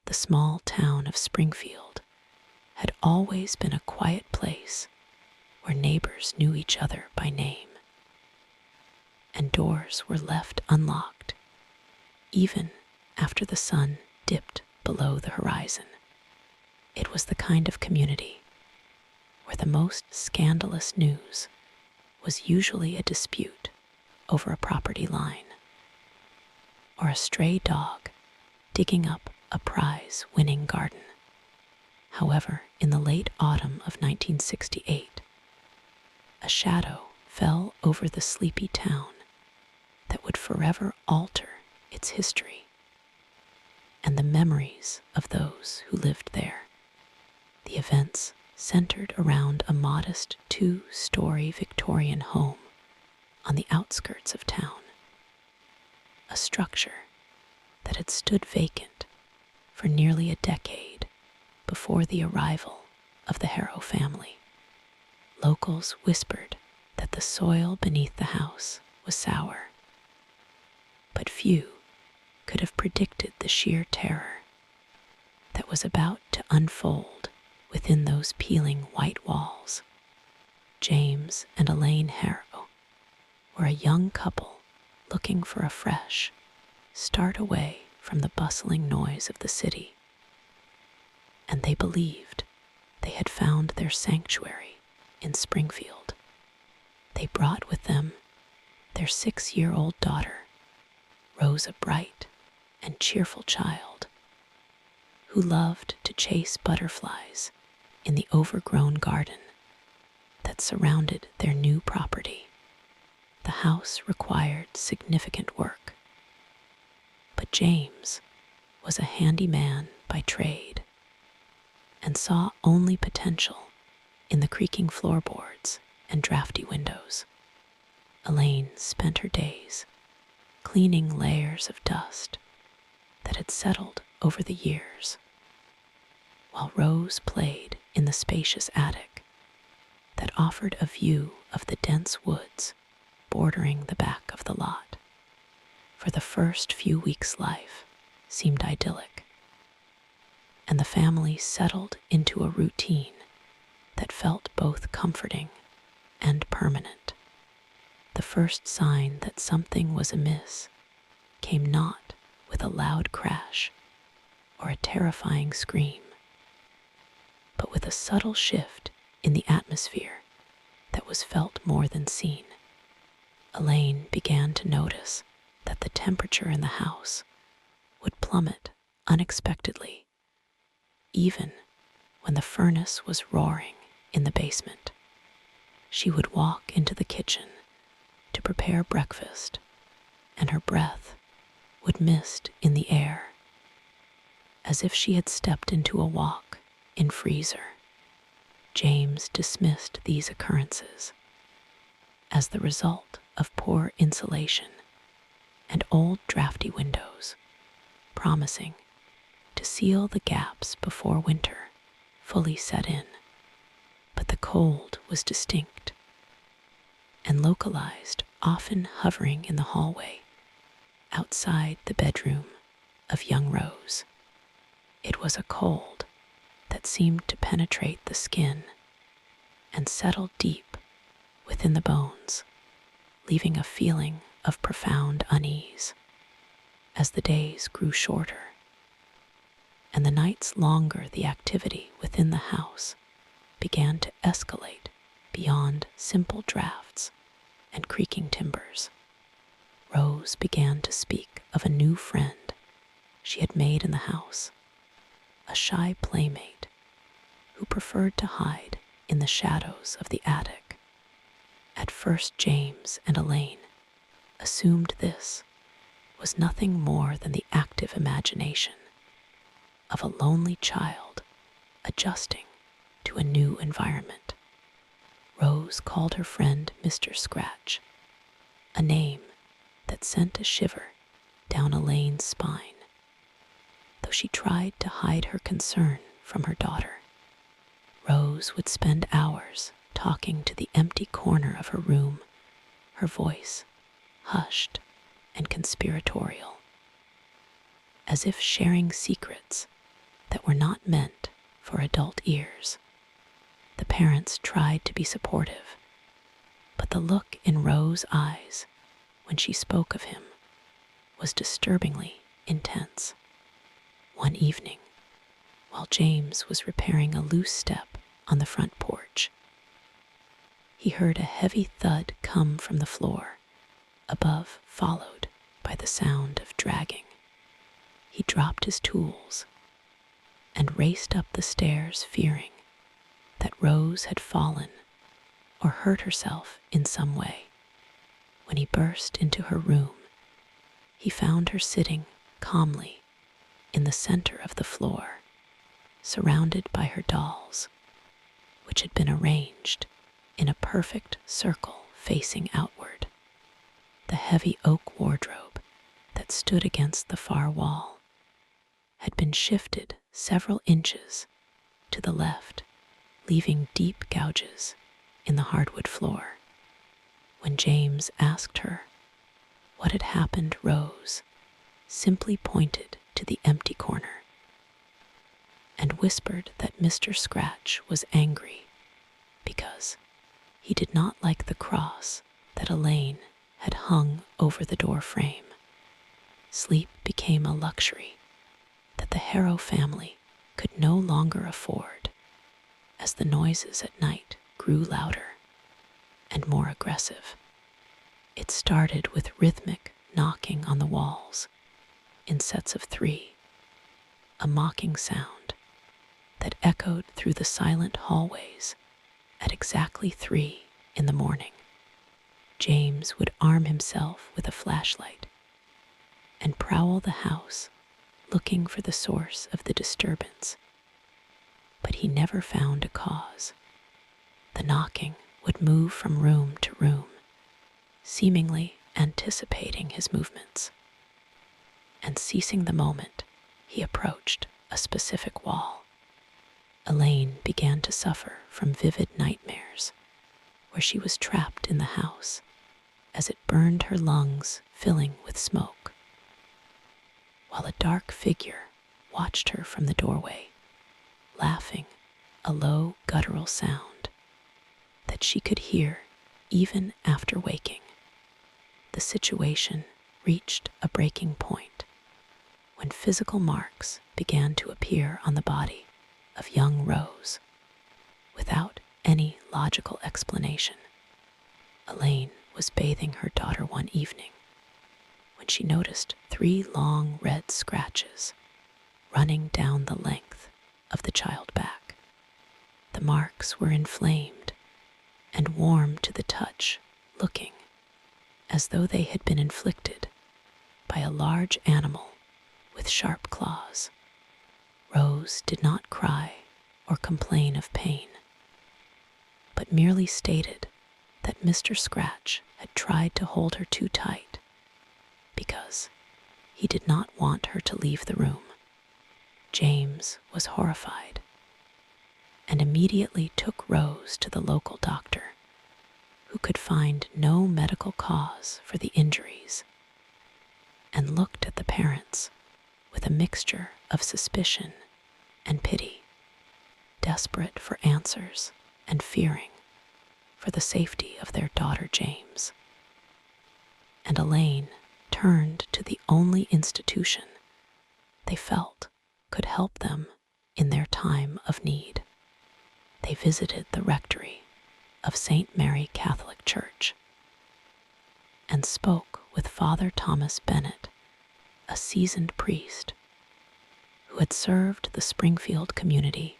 the small town of Springfield had always been a quiet place where neighbors knew each other by name, and doors were left unlocked even after the sun dipped below the horizon. It was the kind of community where the most scandalous news was usually a dispute over a property line, or a stray dog digging up a prize-winning garden. However, in the late autumn of 1968, a shadow fell over the sleepy town that would forever alter its history and the memories of those who lived there. The events centered around a modest 2-story Victorian home on the outskirts of town, a structure that had stood vacant for nearly a decade before the arrival of the Harrow family. Locals whispered that the soil beneath the house was sour, but few could have predicted the sheer terror that was about to unfold within those peeling white walls. James and Elaine Harrow were a young couple looking for a fresh start away from the bustling noise of the city, and they believed they had found their sanctuary in Springfield. They brought with them their 6-year-old daughter, Rose, a bright and cheerful child who loved to chase butterflies in the overgrown garden that surrounded their new property. The house required significant work, but James was a handyman by trade and saw only potential in the creaking floorboards and drafty windows. Elaine spent her days cleaning layers of dust that had settled over the years, while Rose played in the spacious attic that offered a view of the dense woods bordering the back of the lot. For the first few weeks, life seemed idyllic, and the family settled into a routine that felt both comforting and permanent. The first sign that something was amiss came not with a loud crash or a terrifying scream, but with a subtle shift in the atmosphere that was felt more than seen. Elaine began to notice that the temperature in the house would plummet unexpectedly, even when the furnace was roaring in the basement. She would walk into the kitchen to prepare breakfast, and her breath would mist in the air, as if she had stepped into a walk-in freezer. James dismissed these occurrences as the result of poor insulation and old drafty windows, promising to seal the gaps before winter fully set in. But the cold was distinct and localized, often hovering in the hallway outside the bedroom of young Rose. It was a cold that seemed to penetrate the skin and settle deep within the bones, leaving a feeling of profound unease. As the days grew shorter and the nights longer, the activity within the house began to escalate beyond simple drafts and creaking timbers. Rose began to speak of a new friend she had made in the house, a shy playmate who preferred to hide in the shadows of the attic. At first, James and Elaine assumed this was nothing more than the active imagination of a lonely child adjusting to a new environment. Rose called her friend Mr. Scratch, a name that sent a shiver down Elaine's spine, though she tried to hide her concern from her daughter. Rose would spend hours talking to the empty corner of her room, her voice hushed and conspiratorial, as if sharing secrets that were not meant for adult ears. The parents tried to be supportive, but the look in Rose's eyes when she spoke of him was disturbingly intense. One evening, while James was repairing a loose step on the front porch, he heard a heavy thud come from the floor above, followed by the sound of dragging. He dropped his tools and raced up the stairs, fearing that Rose had fallen or hurt herself in some way. When he burst into her room, he found her sitting calmly in the center of the floor, surrounded by her dolls, which had been arranged in a perfect circle facing outward. The heavy oak wardrobe that stood against the far wall had been shifted several inches to the left, leaving deep gouges in the hardwood floor. When James asked her what had happened, Rose simply pointed to the empty corner and whispered that Mr. Scratch was angry because he did not like the cross that Elaine had hung over the door frame. Sleep became a luxury that the Harrow family could no longer afford, as the noises at night grew louder and more aggressive. It started with rhythmic knocking on the walls in sets of 3, a mocking sound that echoed through the silent hallways at exactly 3 in the morning. James would arm himself with a flashlight and prowl the house, looking for the source of the disturbance. But he never found a cause. The knocking would move from room to room, seemingly anticipating his movements. And ceasing the moment he approached a specific wall, Elaine began to suffer from vivid nightmares where she was trapped in the house as it burned her lungs, filling with smoke, while a dark figure watched her from the doorway, laughing, a low guttural sound that she could hear even after waking. The situation reached a breaking point when physical marks began to appear on the body of young Rose without any logical explanation. Elaine was bathing her daughter one evening when she noticed 3 long red scratches running down the length of the child back. The marks were inflamed and warm to the touch, looking as though they had been inflicted by a large animal with sharp claws. Rose did not cry or complain of pain, but merely stated that Mr. Scratch had tried to hold her too tight because he did not want her to leave the room. James was horrified and immediately took Rose to the local doctor, who could find no medical cause for the injuries, and looked at the parents with a mixture of suspicion and pity, desperate for answers and fearing for the safety of their daughter James. And Elaine turned to the only institution they felt could help them in their time of need. They visited the rectory of St. Mary Catholic Church and spoke with Father Thomas Bennett, a seasoned priest who had served the Springfield community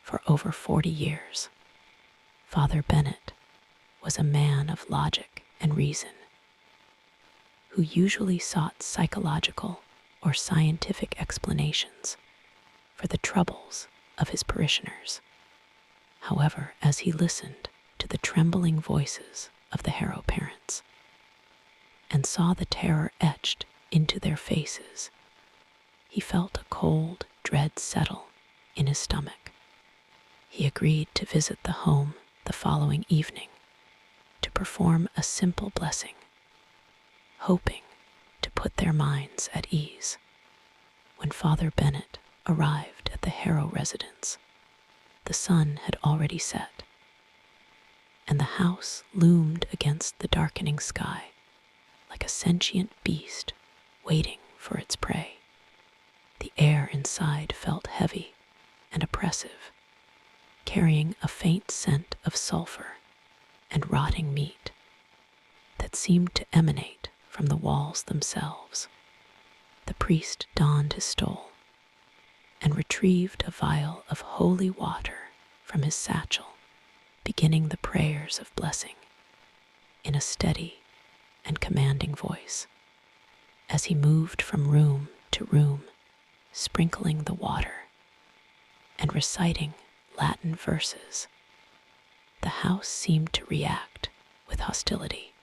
for over 40 years. Father Bennett was a man of logic and reason, who usually sought psychological or scientific explanations for the troubles of his parishioners. However, as he listened to the trembling voices of the Harrow parents and saw the terror etched into their faces, he felt a cold dread settle in his stomach. He agreed to visit the home the following evening to perform a simple blessing, hoping to put their minds at ease. When Father Bennett arrived at the Harrow residence. The sun had already set, and the house loomed against the darkening sky like a sentient beast waiting for its prey. The air inside felt heavy and oppressive, carrying a faint scent of sulfur and rotting meat that seemed to emanate from the walls themselves. The priest donned his stole and retrieved a vial of holy water from his satchel, beginning the prayers of blessing in a steady and commanding voice. As he moved from room to room, sprinkling the water and reciting Latin verses, the house seemed to react with hostility.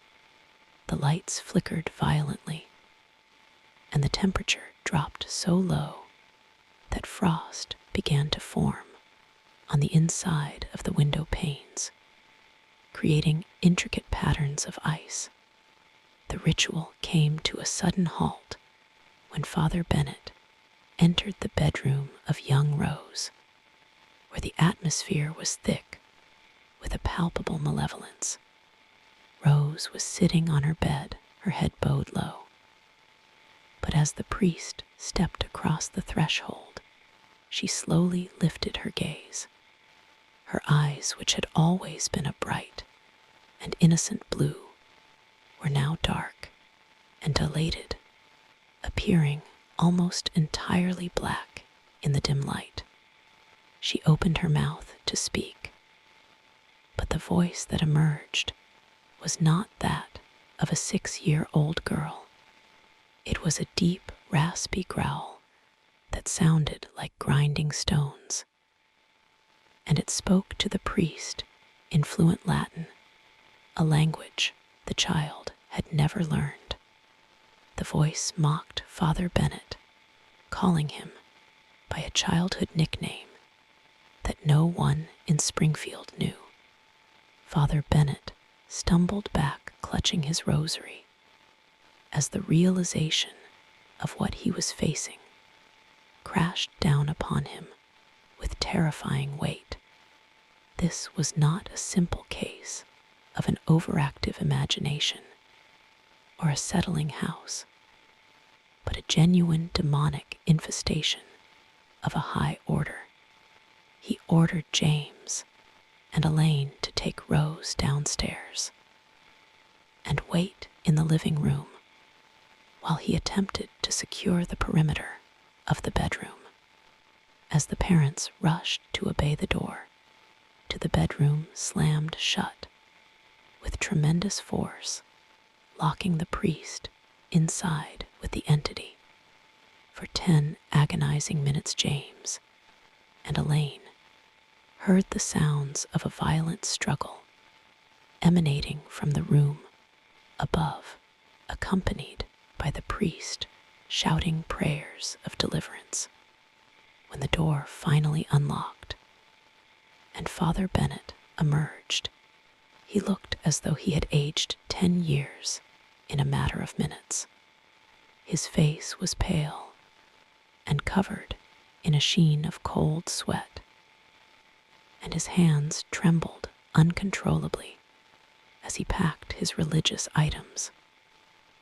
The lights flickered violently, and the temperature dropped so low that frost began to form on the inside of the window panes, creating intricate patterns of ice. The ritual came to a sudden halt when Father Bennett entered the bedroom of young Rose, where the atmosphere was thick with a palpable malevolence. Rose was sitting on her bed, her head bowed low. But as the priest stepped across the threshold, she slowly lifted her gaze. Her eyes, which had always been a bright and innocent blue, were now dark and dilated, appearing almost entirely black in the dim light. She opened her mouth to speak, but the voice that emerged was not that of a 6-year-old girl. It was a deep, raspy growl that sounded like grinding stones, and it spoke to the priest in fluent Latin, a language the child had never learned. The voice mocked Father Bennett, calling him by a childhood nickname that no one in Springfield knew. Father Bennett stumbled back, clutching his rosary, as the realization of what he was facing crashed down upon him with terrifying weight. This was not a simple case of an overactive imagination or a settling house, but a genuine demonic infestation of a high order. He ordered James and Elaine to take Rose downstairs and wait in the living room while he attempted to secure the perimeter of the bedroom. As the parents rushed to obey, the door to the bedroom slammed shut with tremendous force, locking the priest inside with the entity. For 10 agonizing minutes, James and Elaine heard the sounds of a violent struggle emanating from the room above, accompanied by the priest shouting prayers of deliverance. When the door finally unlocked and Father Bennett emerged, he looked as though he had aged 10 years in a matter of minutes. His face was pale and covered in a sheen of cold sweat, and his hands trembled uncontrollably as he packed his religious items.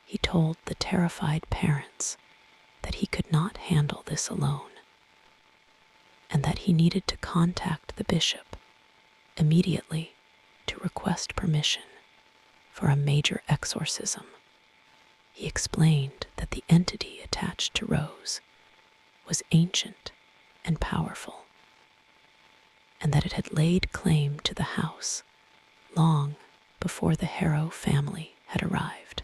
He told the terrified parents that he could not handle this alone, and that he needed to contact the bishop immediately to request permission for a major exorcism. He explained that the entity attached to Rose was ancient and powerful, and that it had laid claim to the house long before the Harrow family had arrived.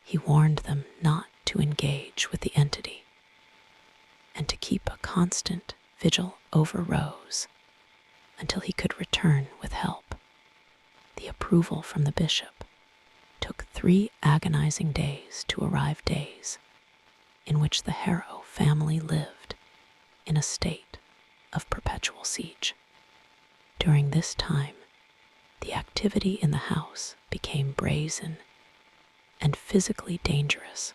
He warned them not to engage with the entity and to keep a constant vigil over Rose until he could return with help. The approval from the bishop took 3 agonizing days to arrive, days in which the Harrow family lived in a state of perpetual siege. During this time, the activity in the house became brazen and physically dangerous,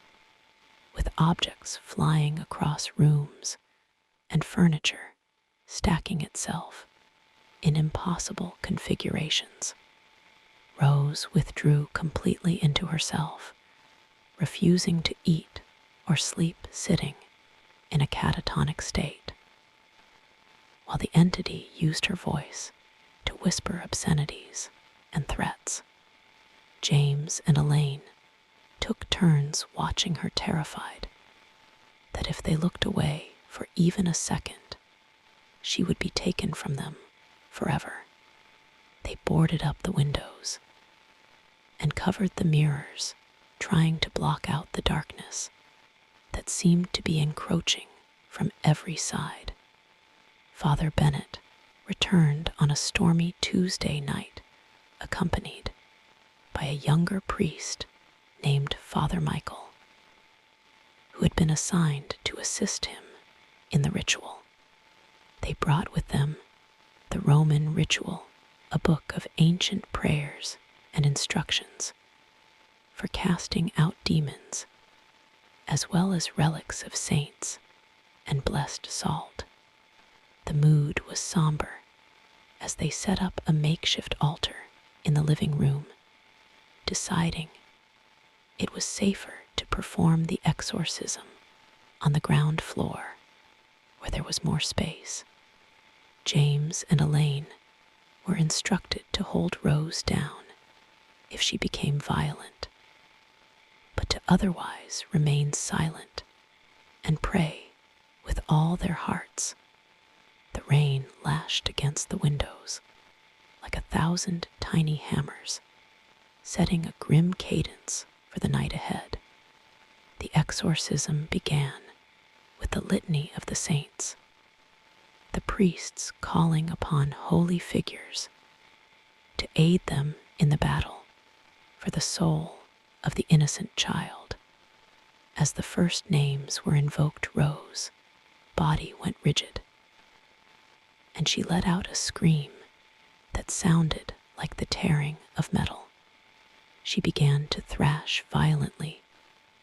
with objects flying across rooms and furniture stacking itself in impossible configurations. Rose withdrew completely into herself, refusing to eat or sleep sitting in a catatonic state, while the entity used her voice to whisper obscenities and threats. James and Elaine took turns watching her, terrified that if they looked away for even a second, she would be taken from them forever. They boarded up the windows and covered the mirrors, trying to block out the darkness that seemed to be encroaching from every side. Father Bennett returned on a stormy Tuesday night, accompanied by a younger priest named Father Michael, who had been assigned to assist him in the ritual. They brought with them the Roman Ritual, a book of ancient prayers and instructions for casting out demons, as well as relics of saints and blessed salt. The mood was somber as they set up a makeshift altar in the living room, deciding it was safer to perform the exorcism on the ground floor, where there was more space. James and Elaine were instructed to hold Rose down if she became violent, but to otherwise remain silent and pray with all their hearts. The rain lashed against the windows like 1,000 tiny hammers, setting a grim cadence for the night ahead. The exorcism began with the litany of the saints, the priests calling upon holy figures to aid them in the battle for the soul of the innocent child. As the first names were invoked, Rose's body went rigid, and she let out a scream that sounded like the tearing of metal. She began to thrash violently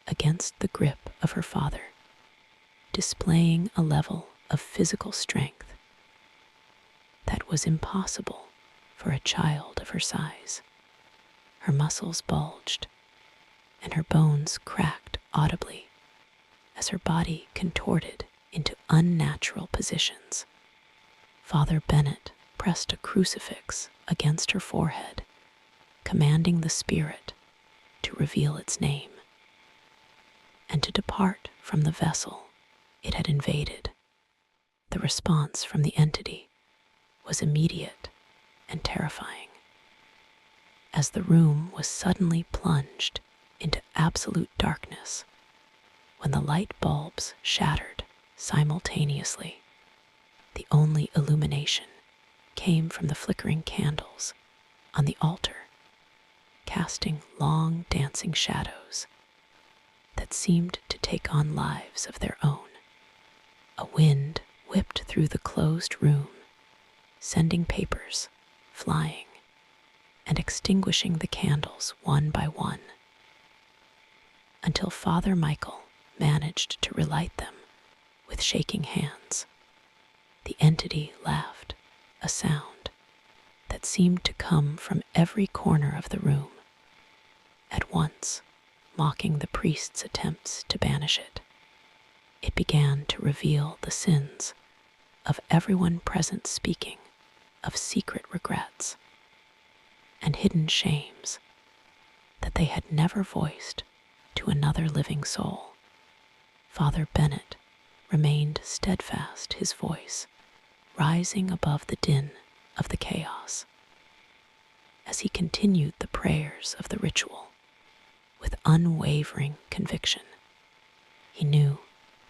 against the grip of her father, displaying a level of physical strength that was impossible for a child of her size. Her muscles bulged, and her bones cracked audibly as her body contorted into unnatural positions. Father Bennett pressed a crucifix against her forehead, commanding the spirit to reveal its name and to depart from the vessel it had invaded. The response from the entity was immediate and terrifying, as the room was suddenly plunged into absolute darkness when the light bulbs shattered simultaneously. The only illumination came from the flickering candles on the altar, casting long dancing shadows that seemed to take on lives of their own. A wind whipped through the closed room, sending papers flying and extinguishing the candles one by one, until Father Michael managed to relight them with shaking hands. The entity laughed, a sound that seemed to come from every corner of the room, at once mocking the priest's attempts to banish it. It began to reveal the sins of everyone present, speaking of secret regrets and hidden shames that they had never voiced to another living soul. Father Bennett remained steadfast, his voice rising above the din of the chaos, as he continued the prayers of the ritual with unwavering conviction. He knew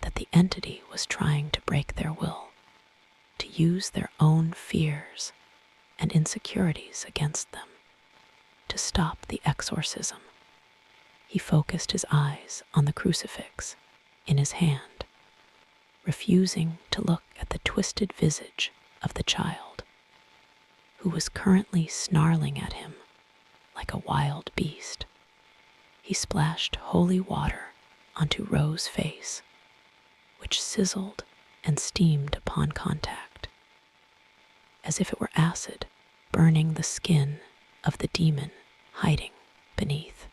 that the entity was trying to break their will, to use their own fears and insecurities against them, to stop the exorcism. He focused his eyes on the crucifix in his hand, refusing to look at the twisted visage of the child, who was currently snarling at him like a wild beast. He splashed holy water onto Rose's face, which sizzled and steamed upon contact, as if it were acid burning the skin of the demon hiding beneath.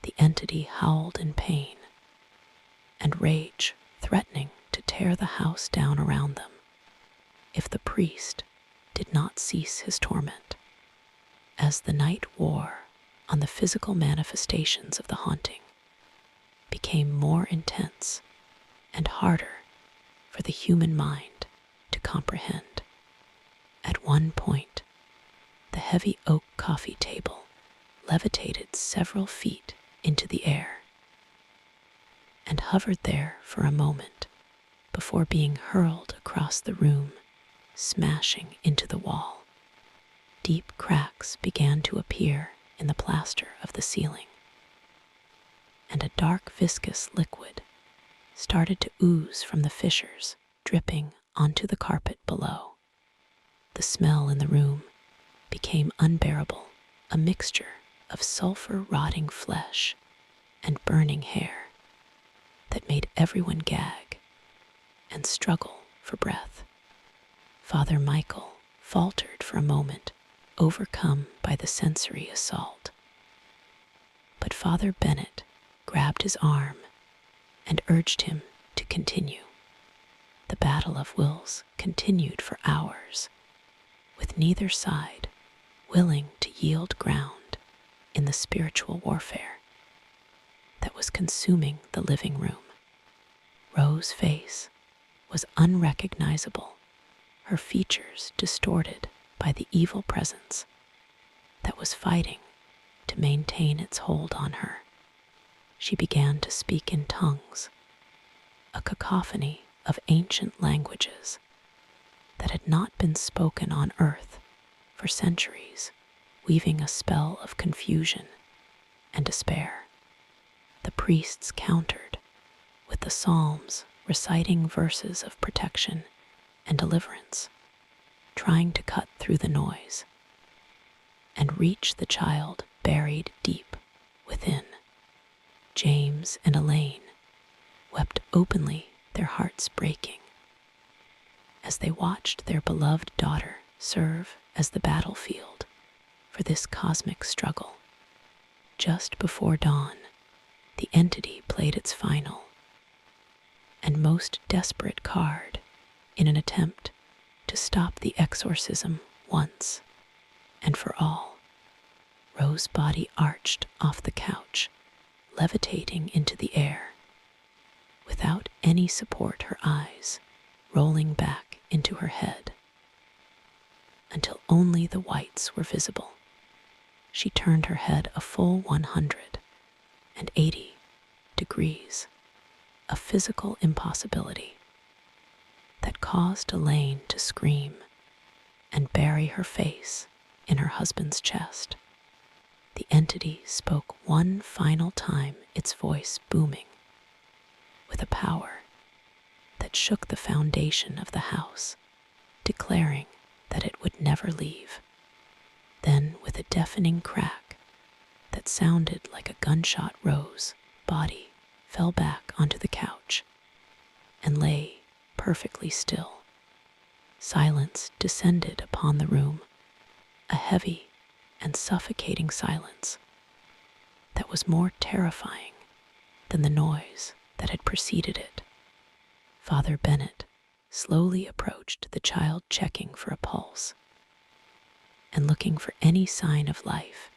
The entity howled in pain and rage, threatening to tear the house down around them if the priest did not cease his torment. As the night wore on, the physical manifestations of the haunting became more intense and harder for the human mind to comprehend. At one point, the heavy oak coffee table levitated several feet into the air and hovered there for a moment before being hurled across the room, smashing into the wall. Deep cracks began to appear in the plaster of the ceiling, and a dark viscous liquid started to ooze from the fissures, dripping onto the carpet below. The smell in the room became unbearable, a mixture of sulfur-rotting flesh and burning hair that made everyone gag and struggle for breath. Father Michael faltered for a moment, overcome by the sensory assault. But Father Bennett grabbed his arm and urged him to continue. The battle of wills continued for hours, with neither side willing to yield ground in the spiritual warfare that was consuming the living room. Rose's face was unrecognizable, her features distorted by the evil presence that was fighting to maintain its hold on her. She began to speak in tongues, a cacophony of ancient languages that had not been spoken on earth for centuries, weaving a spell of confusion and despair. The priests countered with the psalms, reciting verses of protection and deliverance, trying to cut through the noise and reach the child buried deep within. James and Elaine wept openly, their hearts breaking, as they watched their beloved daughter serve as the battlefield for this cosmic struggle. Just before dawn, the entity played its final and most desperate card in an attempt to stop the exorcism once and for all. Rose's body arched off the couch, levitating into the air. Without any support, her eyes rolling back into her head until only the whites were visible. She turned her head a full 180 degrees, a physical impossibility that caused Elaine to scream and bury her face in her husband's chest. The entity spoke one final time, its voice booming with a power that shook the foundation of the house, declaring that it would never leave. Then, with a deafening crack that sounded like a gunshot, Rose's body fell back onto the couch and lay perfectly still. Silence descended upon the room, a heavy and suffocating silence that was more terrifying than the noise that had preceded it. Father Bennett slowly approached the child, checking for a pulse and looking for any sign of life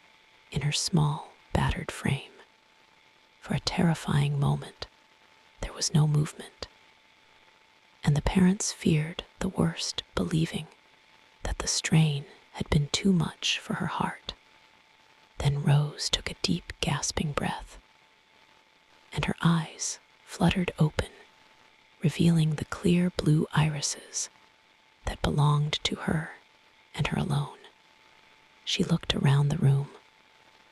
in her small, battered frame. For a terrifying moment, there was no movement, and the parents feared the worst, believing that the strain had been too much for her heart. Then Rose took a deep, gasping breath, and her eyes fluttered open, revealing the clear blue irises that belonged to her and her alone. She looked around the room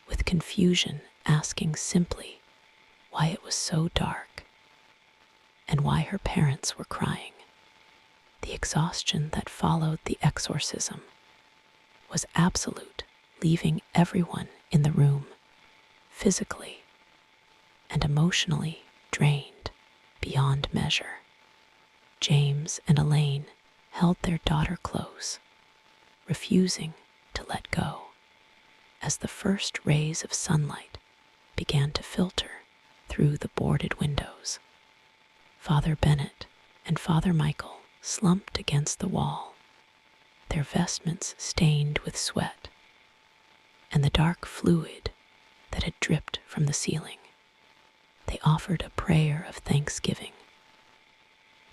with confusion, asking simply why it was so dark and why her parents were crying. The exhaustion that followed the exorcism was absolute, leaving everyone in the room physically and emotionally drained beyond measure. James and Elaine held their daughter close, refusing to let go, as the first rays of sunlight began to filter through the boarded windows. Father Bennett and Father Michael slumped against the wall, their vestments stained with sweat and the dark fluid that had dripped from the ceiling. They offered a prayer of thanksgiving,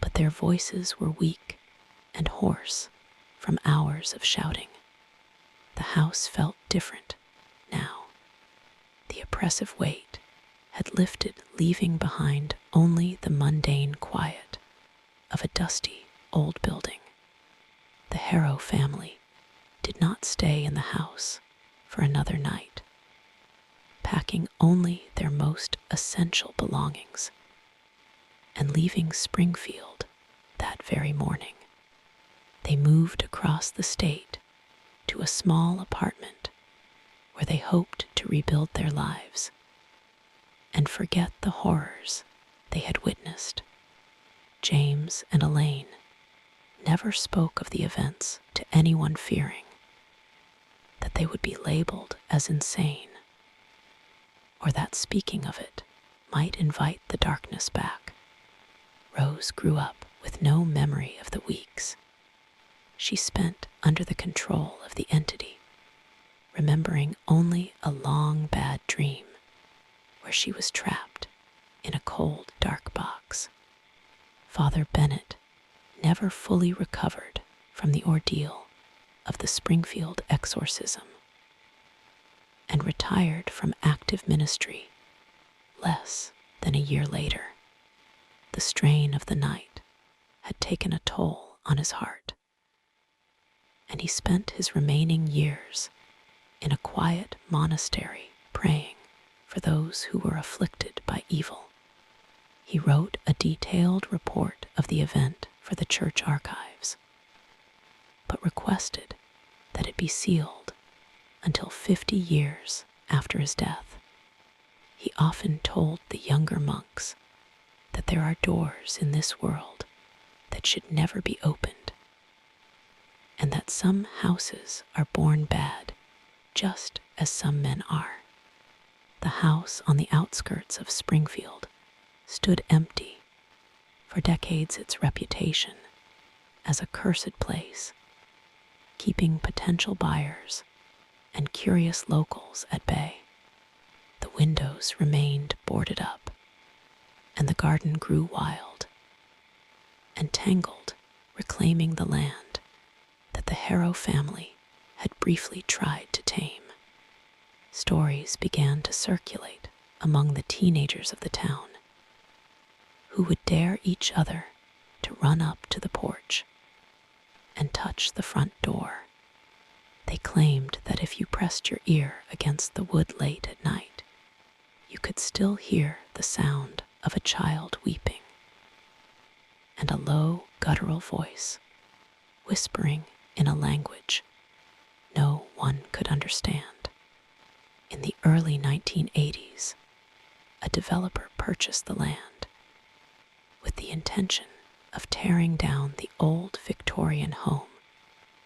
but their voices were weak and hoarse from hours of shouting. The house felt different now. The oppressive weight had lifted, leaving behind only the mundane quiet of a dusty old building. The Harrow family did not stay in the house for another night, packing only their most essential belongings and leaving Springfield that very morning. They moved across the state to a small apartment where they hoped to rebuild their lives and forget the horrors they had witnessed. James and Elaine never spoke of the events to anyone, fearing that they would be labeled as insane, or that speaking of it might invite the darkness back. Rose grew up with no memory of the weeks she spent under the control of the entity, remembering only a long bad dream where she was trapped in a cold, dark box. Father Bennett never fully recovered from the ordeal of the Springfield exorcism and retired from active ministry less than a year later. The strain of the night had taken a toll on his heart, and he spent his remaining years in a quiet monastery praying for those who were afflicted by evil. He wrote a detailed report of the event for the church archives, but requested that it be sealed until 50 years after his death. He often told the younger monks that there are doors in this world that should never be opened, and that some houses are born bad just as some men are. The house on the outskirts of Springfield stood empty. For decades, its reputation as a cursed place, keeping potential buyers and curious locals at bay. The windows remained boarded up, and the garden grew wild and tangled, reclaiming the land that the Harrow family had briefly tried to tame. Stories began to circulate among the teenagers of the town, who would dare each other to run up to the porch and touch the front door. They claimed that if you pressed your ear against the wood late at night, you could still hear the sound of a child weeping and a low, guttural voice whispering in a language no one could understand. In the early 1980s, a developer purchased the land with the intention of tearing down the old Victorian home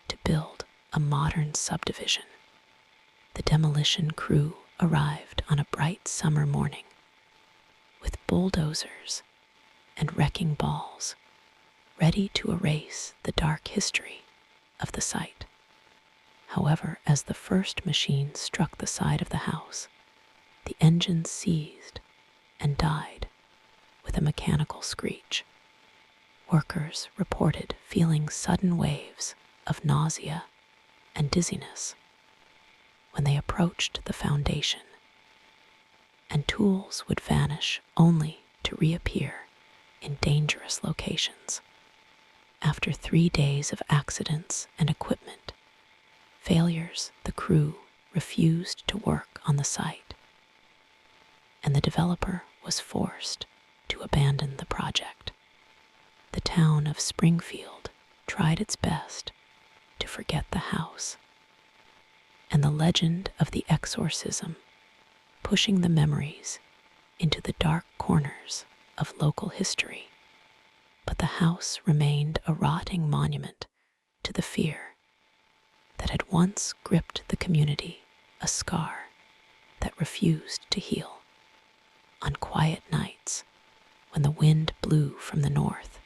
to build a modern subdivision. The demolition crew arrived on a bright summer morning with bulldozers and wrecking balls, ready to erase the dark history of the site. However, as the first machine struck the side of the house, the engine seized and died with a mechanical screech. Workers reported feeling sudden waves of nausea and dizziness when they approached the foundation, and tools would vanish only to reappear in dangerous locations. After 3 days of accidents and equipment failures, the crew refused to work on the site, and the developer was forced to abandon the project. The town of Springfield tried its best to forget the house and the legend of the exorcism, pushing the memories into the dark corners of local history. But the house remained a rotting monument to the fear that had once gripped the community, a scar that refused to heal. On quiet nights, when the wind blew from the north,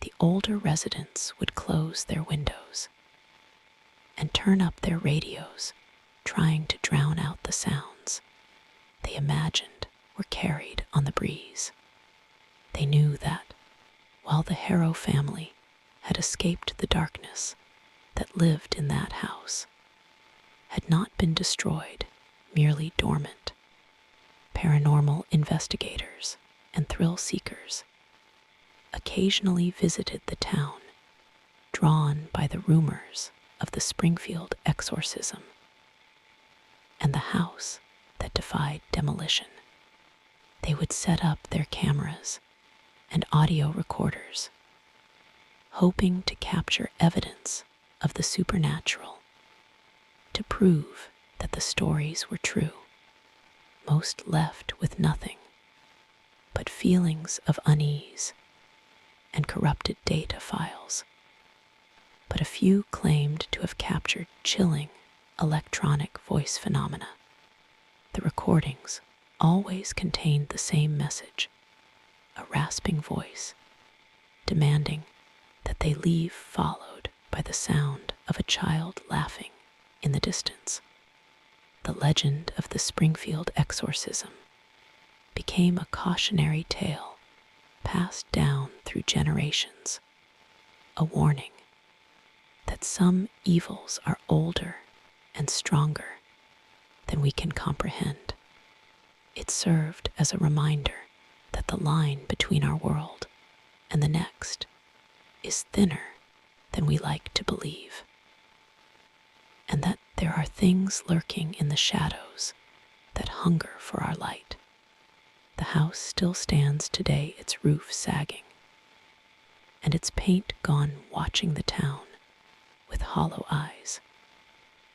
the older residents would close their windows and turn up their radios, trying to drown out the sounds they imagined were carried on the breeze. They knew that, while the Harrow family had escaped the darkness that lived in that house, had not been destroyed, merely dormant. Paranormal investigators and thrill seekers occasionally visited the town, drawn by the rumors of the Springfield exorcism and the house that defied demolition. They would set up their cameras and audio recorders, hoping to capture evidence of the supernatural, to prove that the stories were true. Most left with nothing but feelings of unease and corrupted data files. But a few claimed to have captured chilling electronic voice phenomena. The recordings always contained the same message, a rasping voice demanding that they leave, followed by the sound of a child laughing in the distance. The legend of the Springfield exorcism became a cautionary tale passed down through generations, a warning that some evils are older and stronger than we can comprehend. It served as a reminder that the line between our world and the next is thinner than we like to believe, and that there are things lurking in the shadows that hunger for our light. The house still stands today, its roof sagging, and its paint gone, watching the town with hollow eyes.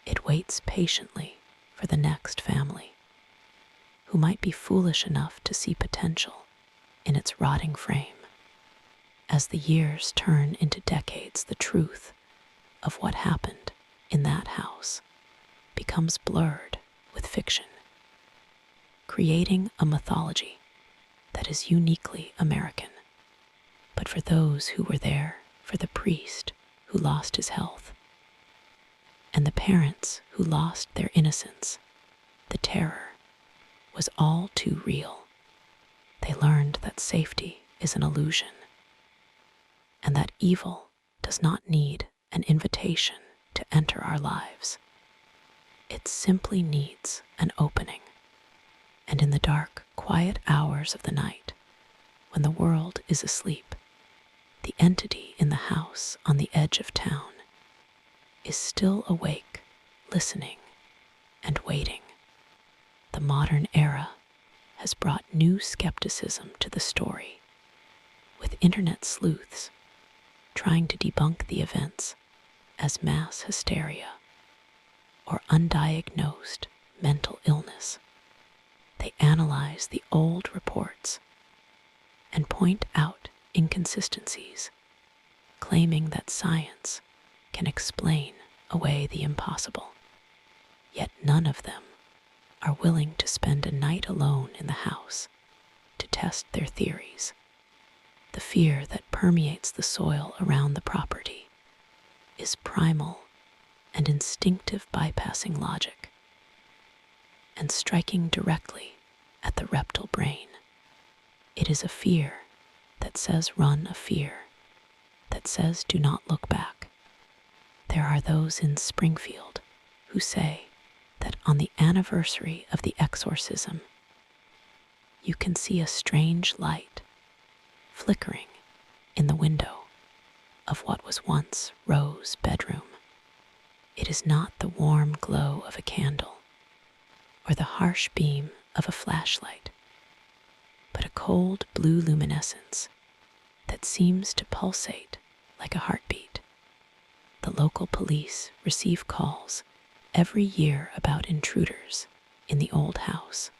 It waits patiently for the next family who might be foolish enough to see potential in its rotting frame. As the years turn into decades, the truth of what happened in that house becomes blurred with fiction, creating a mythology that is uniquely American. But for those who were there, for the priest who lost his health, and the parents who lost their innocence, the terror was all too real. They learned that safety is an illusion, and that evil does not need an invitation to enter our lives. It simply needs an opening. And in the dark, quiet hours of the night, when the world is asleep, the entity in the house on the edge of town is still awake, listening and waiting. The modern era has brought new skepticism to the story, with internet sleuths trying to debunk the events as mass hysteria or undiagnosed mental illness. They analyze the old reports and point out inconsistencies, claiming that science can explain away the impossible. Yet none of them are willing to spend a night alone in the house to test their theories. The fear that permeates the soil around the property is primal and instinctive, bypassing logic and striking directly at the reptile brain. It is a fear that says run, a fear that says do not look back. There are those in Springfield who say that on the anniversary of the exorcism, you can see a strange light flickering in the window of what was once Rose's bedroom. It is not the warm glow of a candle or the harsh beam of a flashlight, but a cold blue luminescence that seems to pulsate like a heartbeat. The local police receive calls every year about intruders in the old house.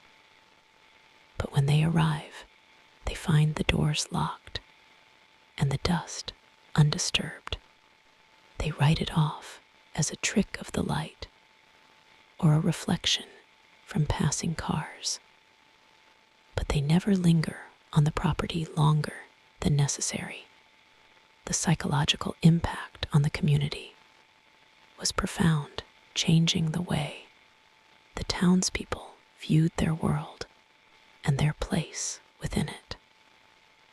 But when they arrive, they find the doors locked and the dust undisturbed. They write it off as a trick of the light or a reflection from passing cars. But they never linger on the property longer than necessary. The psychological impact on the community was profound, changing the way the townspeople viewed their world and their place within it.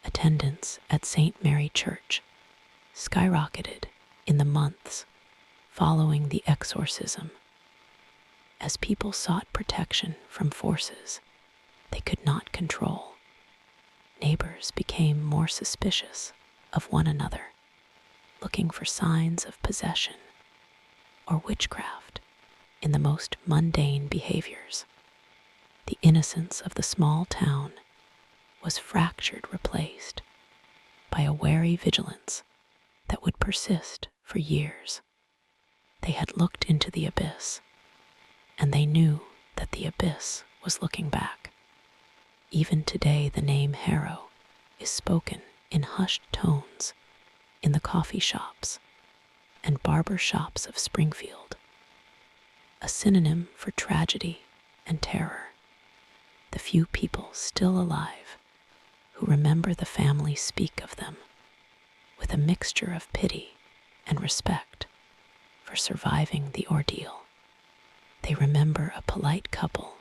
Attendance at St. Mary Church skyrocketed in the months following the exorcism, as people sought protection from forces they could not control. Neighbors became more suspicious of one another, looking for signs of possession or witchcraft in the most mundane behaviors. The innocence of the small town was replaced by a wary vigilance that would persist for years. They had looked into the abyss, and they knew that the abyss was looking back. Even today, the name Harrow is spoken in hushed tones in the coffee shops and barber shops of Springfield, a synonym for tragedy and terror. The few people still alive who remember the family speak of them with a mixture of pity and respect for surviving the ordeal. They remember a polite couple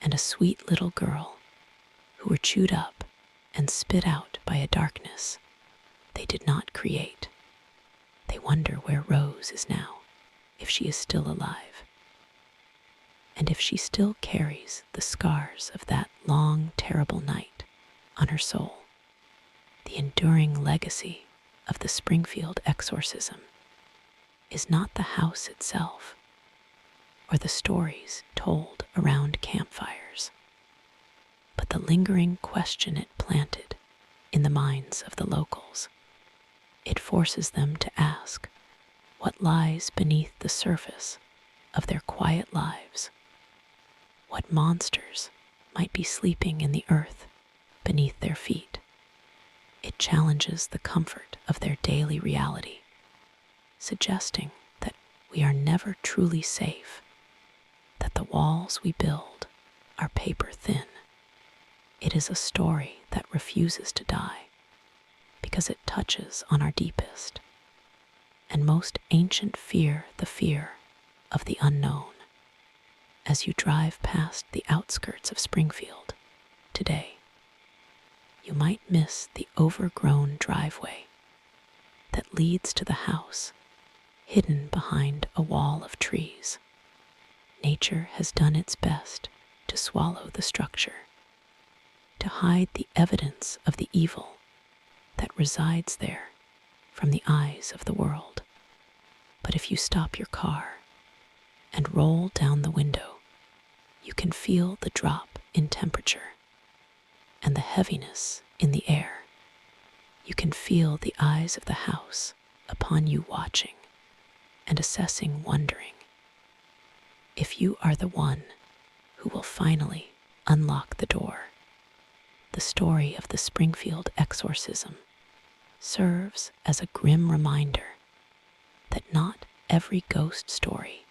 and a sweet little girl who were chewed up and spit out by a darkness they did not create. They wonder where Rose is now, if she is still alive, and if she still carries the scars of that long, terrible night on her soul. The enduring legacy of the Springfield exorcism is not the house itself or the stories told around campfires, but the lingering question it planted in the minds of the locals. It forces them to ask what lies beneath the surface of their quiet lives, what monsters might be sleeping in the earth beneath their feet. It challenges the comfort of their daily reality, suggesting that we are never truly safe, that the walls we build are paper thin. It is a story that refuses to die because it touches on our deepest and most ancient fear, the fear of the unknown. As you drive past the outskirts of Springfield today, you might miss the overgrown driveway that leads to the house, hidden behind a wall of trees. Nature has done its best to swallow the structure, to hide the evidence of the evil that resides there from the eyes of the world. But if you stop your car and roll down the window, you can feel the drop in temperature and the heaviness in the air. You can feel the eyes of the house upon you, watching and assessing, wondering if you are the one who will finally unlock the door. The story of the Springfield exorcism serves as a grim reminder that not every ghost story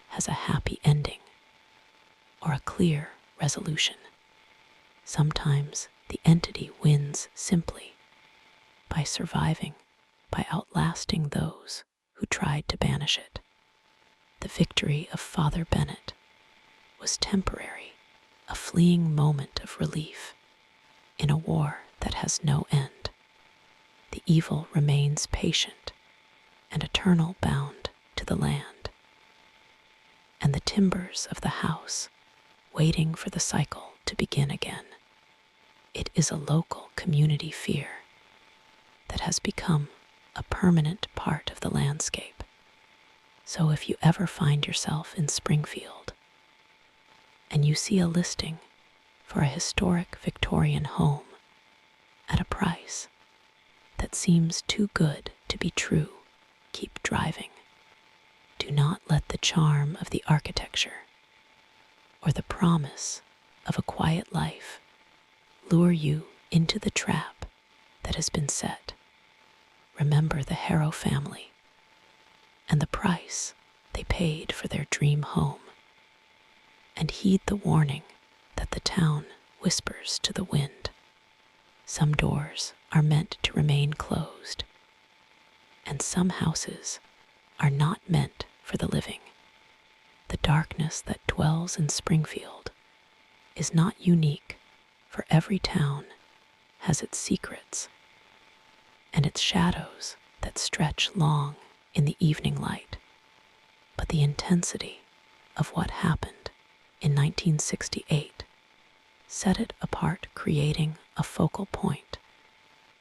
has a happy ending or a clear resolution. Sometimes the entity wins simply by surviving, by outlasting those who tried to banish it. The victory of Father Bennett was temporary, a fleeting moment of relief in a war that has no end. The evil remains patient and eternal, bound to the land, and the timbers of the house waiting for the cycle to begin again. It is a local community fear that has become a permanent part of the landscape. So if you ever find yourself in Springfield and you see a listing for a historic Victorian home at a price that seems too good to be true, keep driving. Do not let the charm of the architecture or the promise of a quiet life lure you into the trap that has been set. remember the Harrow family and the price they paid for their dream home, and heed the warning that the town whispers to the wind. Some doors are meant to remain closed, and some houses are not meant for the living. The darkness that dwells in Springfield is not unique, for every town has its secrets and its shadows that stretch long in the evening light. But the intensity of what happened in 1968 set it apart, creating a focal point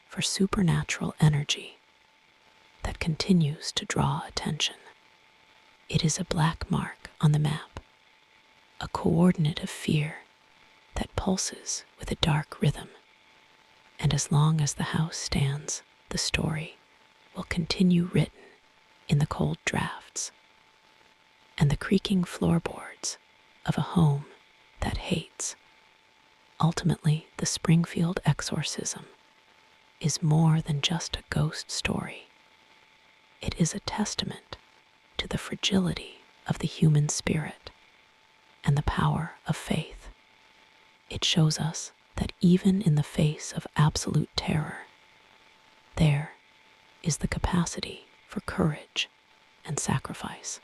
for supernatural energy that continues to draw attention. It is a black mark on the map, a coordinate of fear that pulses with a dark rhythm. And as long as the house stands, the story will continue written in the cold drafts and the creaking floorboards of a home that hates. Ultimately, the Springfield exorcism is more than just a ghost story. It is a testament to the fragility of the human spirit and the power of faith. It shows us that even in the face of absolute terror, there is the capacity for courage and sacrifice.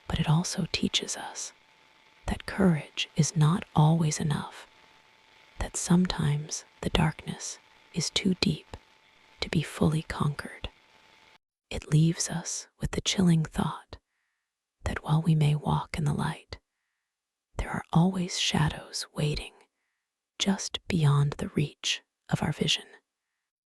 But it also teaches us that courage is not always enough, that sometimes the darkness is too deep to be fully conquered. It leaves us with the chilling thought that while we may walk in the light, there are always shadows waiting just beyond the reach of our vision.